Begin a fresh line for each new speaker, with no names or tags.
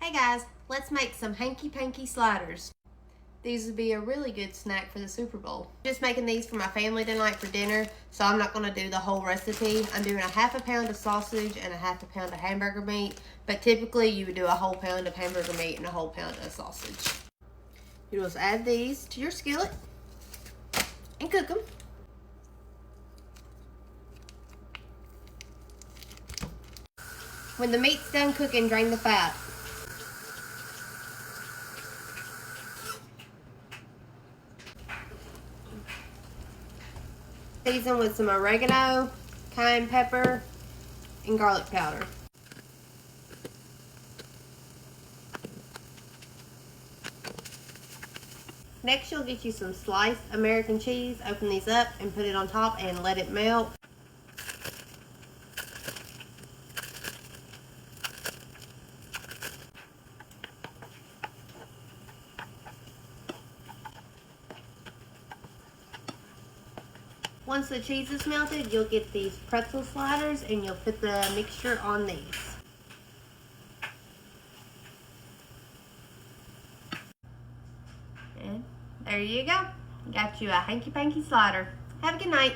Hey guys, let's make some Hanky Panky sliders. These would be a really good snack for the Super Bowl. Just making these for my family tonight for dinner, so I'm not going to do the whole recipe. I'm doing a half a pound of sausage and a half a pound of hamburger meat, but typically you would do a whole pound of hamburger meat and a whole pound of sausage. You just add these to your skillet and cook them. When the meat's done cooking, drain the fat. Season with some oregano, cayenne pepper, and garlic powder. Next, you'll get you some sliced American cheese. Open these up and put it on top and let it melt. Once the cheese is melted, you'll get these pretzel sliders and you'll put the mixture on these. And there you go. Got you a Hanky Panky slider. Have a good night.